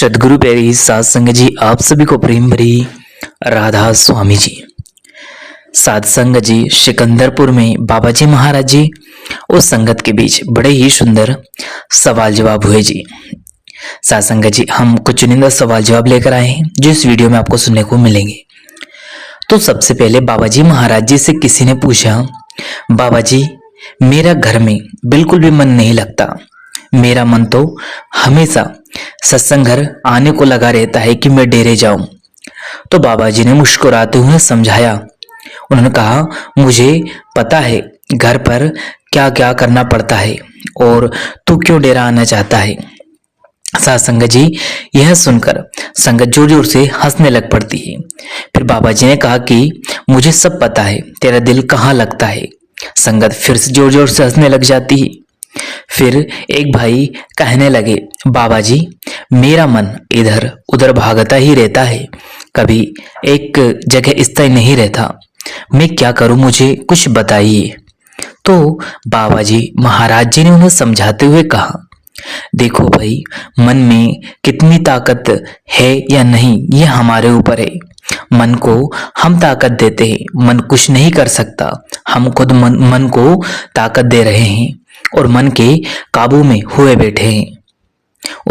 सदगुरु प्यारी साध संगत जी, आप सभी को प्रेम भरी राधा स्वामी जी। साध संगत जी, सिकंदरपुर में बाबा जी महाराज जी और संगत के बीच बड़े ही सुंदर सवाल जवाब हुए जी। साध संगत जी, हम कुछ चुनिंदा सवाल जवाब लेकर आए हैं जो इस वीडियो में आपको सुनने को मिलेंगे। तो सबसे पहले बाबा जी महाराज जी से किसी ने पूछा, बाबा जी मेरा घर में बिल्कुल भी मन नहीं लगता, मेरा मन तो हमेशा सत्संग घर आने को लगा रहता है कि मैं डेरे जाऊं। तो बाबा जी ने मुस्कुराते हुए समझाया, उन्होंने कहा मुझे पता है घर पर क्या क्या करना पड़ता है और तू क्यों डेरा आना चाहता है। साध संगत जी, यह सुनकर संगत जोर जोर से हंसने लग पड़ती है। फिर बाबा जी ने कहा कि मुझे सब पता है, तेरा दिल कहाँ लगता है। संगत फिर से जोर जोर से हंसने लग जाती है। फिर एक भाई कहने लगे, बाबा जी मेरा मन इधर उधर भागता ही रहता है, कभी एक जगह स्थायी नहीं रहता, मैं क्या करूं, मुझे कुछ बताइए। तो बाबा जी महाराज जी ने उन्हें समझाते हुए कहा, देखो भाई, मन में कितनी ताकत है या नहीं ये हमारे ऊपर है। मन को हम ताकत देते हैं, मन कुछ नहीं कर सकता, हम खुद मन को ताकत दे रहे हैं और मन के काबू में हुए बैठे हैं।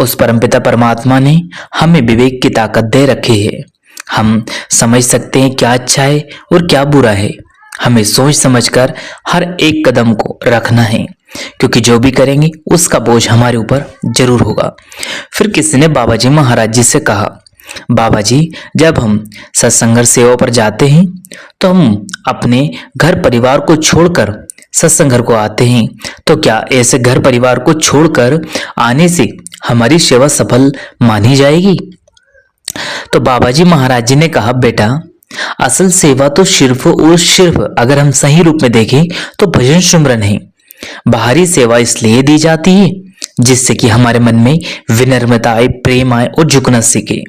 उस परमपिता परमात्मा ने हमें विवेक की ताकत दे रखी है। हम समझ सकते हैं क्या अच्छा है और क्या बुरा है। हमें सोच समझकर हर एक कदम को रखना है, क्योंकि जो भी करेंगे उसका बोझ हमारे ऊपर जरूर होगा। फिर किसी ने बाबा जी महाराज जी से कहा, बाबा जी जब हम सत्संग सेवा पर जाते हैं तो हम अपने घर परिवार को छोड़कर सत्संग घर को आते हैं, तो क्या ऐसे घर परिवार को छोड़कर आने से हमारी सेवा सफल मानी जाएगी। तो बाबा जी महाराज जी ने कहा, बेटा असल सेवा तो सिर्फ और सिर्फ अगर हम सही रूप में देखें तो भजन सुमरन है। बाहरी सेवा इसलिए दी जाती है जिससे कि हमारे मन में विनम्रता आए, प्रेम आए और झुकना सीखे।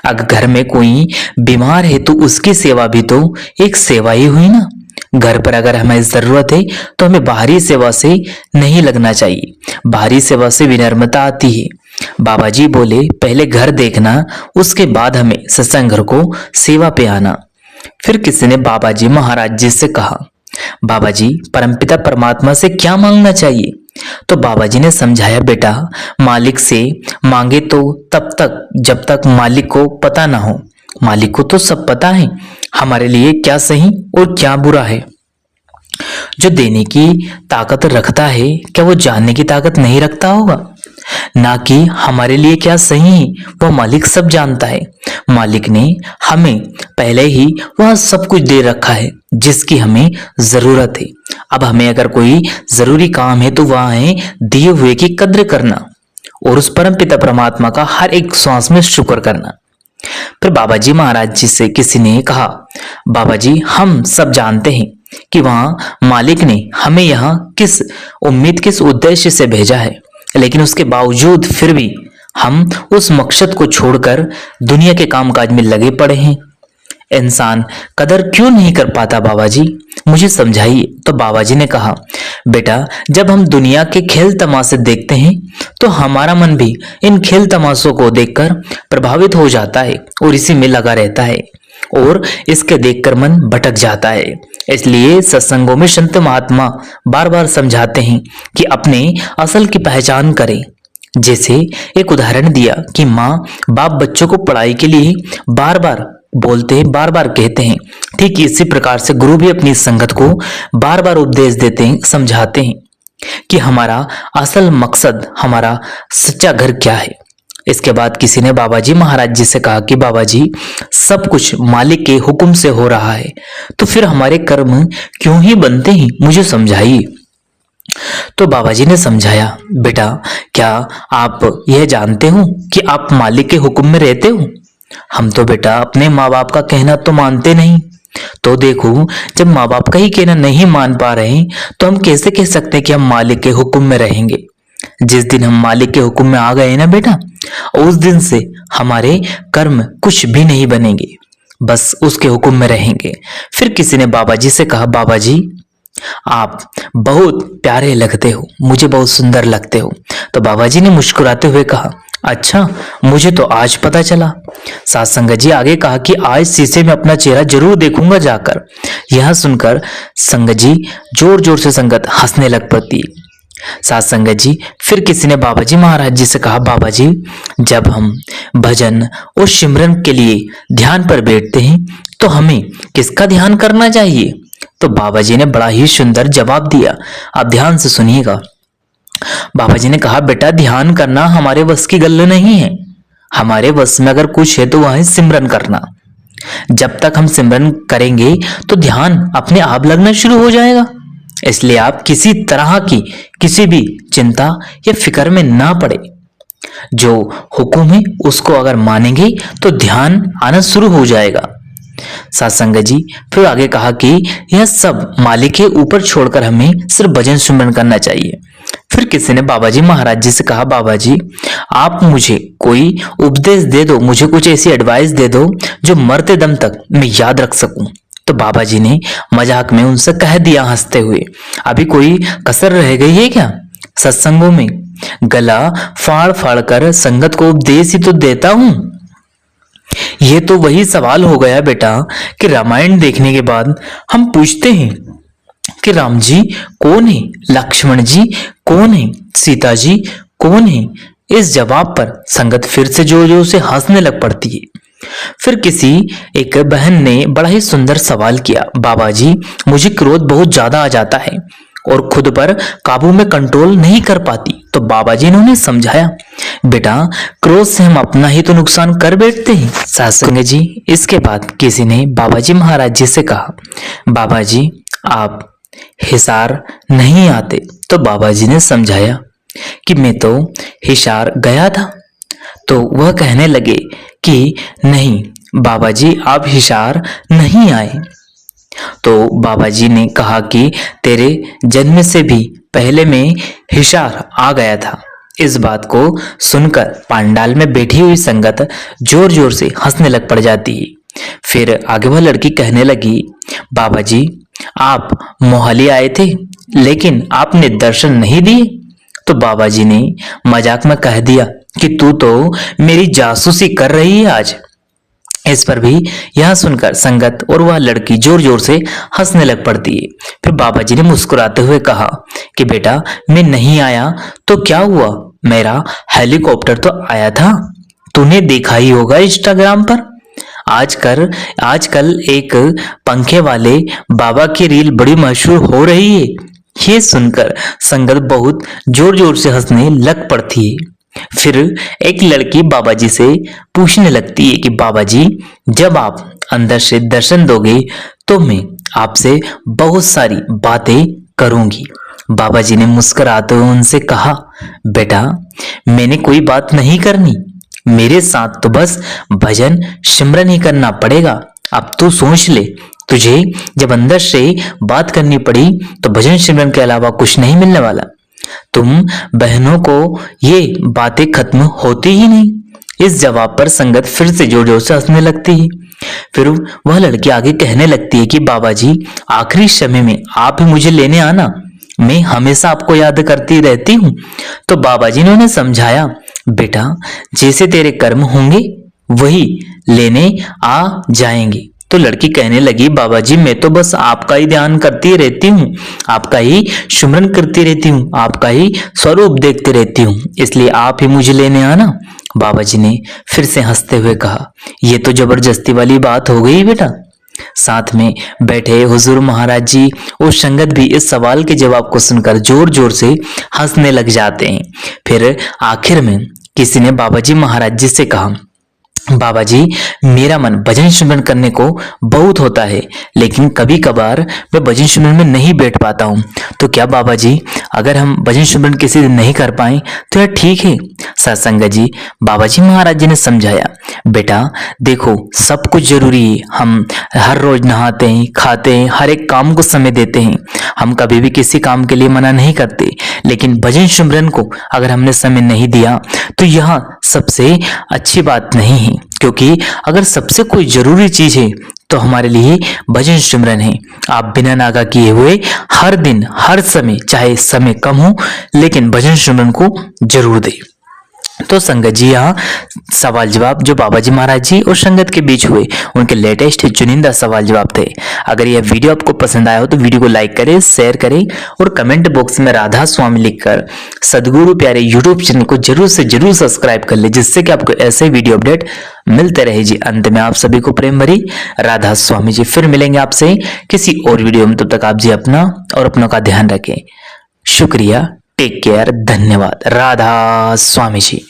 अगर घर में कोई बीमार है तो उसकी सेवा भी तो एक सेवा ही हुई ना। घर पर अगर हमें जरूरत है तो हमें बाहरी सेवा से नहीं लगना चाहिए, बाहरी सेवा से विनम्रता आती है। बाबा जी बोले, पहले घर देखना, उसके बाद हमें सत्संग घर को सेवा पे आना। फिर किसी ने बाबा जी महाराज जी से कहा, बाबा जी परमपिता परमात्मा से क्या मांगना चाहिए। तो बाबा जी ने समझाया, बेटा मालिक से मांगे तो तब तक जब तक मालिक को पता ना हो। मालिक को तो सब पता है हमारे लिए क्या सही और क्या बुरा है। जो देने की ताकत रखता है क्या वो जानने की ताकत नहीं रखता होगा। ना कि हमारे लिए क्या सही है वह मालिक सब जानता है। मालिक ने हमें पहले ही वह सब कुछ दे रखा है जिसकी हमें जरूरत है। अब हमें अगर कोई जरूरी काम है तो वह है दिए हुए की कद्र करना और उस परमपिता परमात्मा का हर एक श्वास में शुक्र करना। फिर बाबा जी महाराज जी से किसी ने कहा, बाबा जी हम सब जानते हैं कि वहां मालिक ने हमें यहाँ किस उम्मीद किस उद्देश्य से भेजा है, लेकिन उसके बावजूद फिर भी हम उस मकसद को छोड़कर दुनिया के कामकाज में लगे पड़े हैं। इंसान कदर क्यों नहीं कर पाता बाबा जी, मुझे समझाइए। तो बाबा जी ने कहा, बेटा जब हम दुनिया के खेल तमाशे देखते हैं तो हमारा मन भी इन खेल तमाशों को देखकर प्रभावित हो जाता है और इसी में लगा रहता है और इसके देखकर मन भटक जाता है। इसलिए सत्संगों में संत महात्मा बार बार समझाते हैं कि अपने असल की पहचान करें। जैसे एक उदाहरण दिया कि माँ बाप बच्चों को पढ़ाई के लिए बार बार बोलते हैं, बार बार कहते हैं, ठीक इसी प्रकार से गुरु भी अपनी संगत को बार बार उपदेश देते हैं, समझाते हैं कि हमारा असल मकसद, हमारा सच्चा घर क्या है। इसके बाद किसी ने बाबा जी महाराज जी से कहा कि बाबा जी सब कुछ मालिक के हुक्म से हो रहा है, तो फिर हमारे कर्म क्यों ही बनते हैं, मुझे समझाइए। तो बाबा जी ने समझाया, बेटा क्या आप यह जानते हो कि आप मालिक के हुक्म में रहते हो। हम तो बेटा अपने माँ बाप का कहना तो मानते नहीं। तो देखो जब माँ बाप का ही कहना नहीं मान पा रहे तो हम कैसे कह सकते हैं कि हम मालिक के हुक्म में रहेंगे। जिस दिन हम मालिक के हुक्म में आ गए ना बेटा, उस दिन से हमारे कर्म कुछ भी नहीं बनेंगे, बस उसके हुक्म में रहेंगे। फिर किसी ने बाबा जी से कहा, बाबा जी आप बहुत प्यारे लगते हो, मुझे बहुत सुंदर लगते हो। तो बाबा जी ने मुस्कुराते हुए कहा, अच्छा, मुझे तो आज पता चला। सात संगत जी आगे कहा कि आज शीशे में अपना चेहरा जरूर देखूंगा जाकर। यह सुनकर संगत जी जोर जोर से संगत हंसने लग पड़ती। सात संगत जी फिर किसी ने बाबा जी महाराज जी से कहा, बाबा जी जब हम भजन और सिमरन के लिए ध्यान पर बैठते हैं तो हमें किसका ध्यान करना चाहिए? तो बाबा जी ने बड़ा ही सुंदर जवाब दिया। आप ध्यान से सुनिएगा। बाबा जी ने कहा, बेटा ध्यान करना हमारे बस की गल्ला नहीं है। हमारे बस में अगर कुछ है तो वह है सिमरन करना। जब तक हम सिमरन करेंगे तो ध्यान अपने आप लगना शुरू हो जाएगा। इसलिए आप किसी तरह की किसी भी चिंता या फिक्र में ना पड़े। जो हुक्म है उसको अगर मानेंगे तो ध्यान आना शुरू हो जाएगा। सत्संग जी फिर आगे कहा कि यह सब मालिक के ऊपर छोड़कर हमें सिर्फ भजन सिमरन करना चाहिए। फिर किसी ने बाबा जी महाराज जी से कहा, बाबा जी आप मुझे कोई उपदेश दे दो, मुझे कुछ ऐसी एडवाइस दे दो जो मरते दम तक मैं याद रख सकूं। तो बाबा जी ने मजाक में उनसे कह दिया हंसते हुए, अभी कोई कसर रह गई है क्या सत्संगों में? गला फाड़ फाड़ कर संगत को उपदेश ही तो देता हूं। ये तो वही सवाल हो गया बेटा कि रामायण देखने के बाद हम पूछते हैं कि राम जी कौन है, लक्ष्मण जी कौन है, सीता जी कौन है? इस जवाब पर संगत फिर से जोर जोर से हंसने लग पड़ती है। फिर किसी एक बहन ने बड़ा ही सुंदर सवाल किया, बाबा जी मुझे क्रोध बहुत ज्यादा आ जाता है और खुद पर काबू में कंट्रोल नहीं कर पाती। तो बाबा जी ने उन्हें समझाया, बेटा क्रोध से हम अपना ही तो नुकसान कर बैठते हैं। सत्संग जी इसके बाद किसी ने बाबा जी महाराज जी से कहा, बाबा जी आप हिसार नहीं आते? तो बाबा जी ने समझाया कि मैं तो हिसार गया था। तो वह कहने लगे कि नहीं बाबा जी आप हिसार नहीं आए। तो बाबा जी ने कहा कि तेरे जन्म से भी पहले मैं हिसार आ गया था। इस बात को सुनकर पांडाल में बैठी हुई संगत जोर जोर से हंसने लग पड़ जाती है। फिर आगे वह लड़की कहने लगी, बाबा जी आप मोहाली आए थे लेकिन आपने दर्शन नहीं दिए। तो बाबा जी ने मजाक में कह दिया कि तू तो मेरी जासूसी कर रही है आज। इस पर भी यह सुनकर संगत और वह लड़की जोर जोर से हंसने लग पड़ती है। फिर बाबा जी ने मुस्कुराते हुए कहा कि बेटा मैं नहीं आया तो क्या हुआ, मेरा हेलीकॉप्टर तो आया था, तूने देखा ही होगा इंस्टाग्राम पर। आजकल एक पंखे वाले बाबा की रील बड़ी मशहूर हो रही है। ये सुनकर संगत बहुत जोर जोर से हंसने लग पड़ती है। फिर एक लड़की बाबा जी से पूछने लगती है कि बाबा जी जब आप अंदर से दर्शन दोगे तो मैं आपसे बहुत सारी बातें करूंगी। बाबा जी ने मुस्कुराते हुए उनसे कहा, बेटा मैंने कोई बात नहीं करनी, मेरे साथ तो बस भजन सिमरन ही करना पड़ेगा। अब तू सोच ले, तुझे जब अंदर से बात करनी पड़ी तो भजन सिमरन के अलावा कुछ नहीं मिलने वाला। तुम बहनों को ये बातें खत्म होती ही नहीं। इस जवाब पर संगत फिर से जोर जोर से हंसने लगती है। फिर वह लड़की आगे कहने लगती है कि बाबा जी आखिरी समय में आप ही मुझे लेने आना, मैं हमेशा आपको याद करती रहती हूँ। तो बाबा जी ने उन्हें समझाया, बेटा जैसे तेरे कर्म होंगे वही लेने आ जाएंगे। तो लड़की कहने लगी, बाबा जी मैं तो बस आपका ही ध्यान करती रहती हूँ, आपका ही सुमरन करती रहती हूँ, आपका ही स्वरूप देखती रहती हूँ, इसलिए आप ही मुझे लेने आना। बाबा जी ने फिर से हंसते हुए कहा, ये तो जबरदस्ती वाली बात हो गई बेटा। साथ में बैठे हुजूर महाराज जी और संगत भी इस सवाल के जवाब को सुनकर जोर जोर से हंसने लग जाते हैं। फिर आखिर में किसी ने बाबा जी महाराज जी से कहा, बाबा जी मेरा मन भजन सिमरन करने को बहुत होता है लेकिन कभी कभार मैं भजन सिमरन में नहीं बैठ पाता हूँ, तो क्या बाबा जी अगर हम भजन सिमरन किसी दिन नहीं कर पाए तो यह ठीक है? सत्संग जी बाबा जी महाराज जी ने समझाया, बेटा देखो सब कुछ जरूरी है, हम हर रोज नहाते हैं, खाते हैं, हर एक काम को समय देते हैं, हम कभी भी किसी काम के लिए मना नहीं करते, लेकिन भजन सिमरन को अगर हमने समय नहीं दिया तो यह सबसे अच्छी बात नहीं है, क्योंकि अगर सबसे कोई जरूरी चीज है तो हमारे लिए भजन सिमरन है। आप बिना नागा किए हुए हर दिन हर समय, चाहे समय कम हो लेकिन भजन सिमरन को जरूर दें। तो संगत जी यहाँ सवाल जवाब जो बाबा जी महाराज जी और संगत के बीच हुए उनके लेटेस्ट चुनिंदा सवाल जवाब थे। अगर यह वीडियो आपको पसंद आया हो तो वीडियो को लाइक करें, शेयर करें और कमेंट बॉक्स में राधा स्वामी लिखकर सदगुरु प्यारे यूट्यूब चैनल को जरूर से जरूर सब्सक्राइब कर ले, जिससे कि आपको ऐसे वीडियो अपडेट मिलते रहे जी। अंत में आप सभी को प्रेम भरी राधा स्वामी जी। फिर मिलेंगे आपसे किसी और वीडियो में, तब तक आप जी अपना और अपनों का ध्यान रखें। शुक्रिया, टेक केयर, धन्यवाद, राधा स्वामी जी।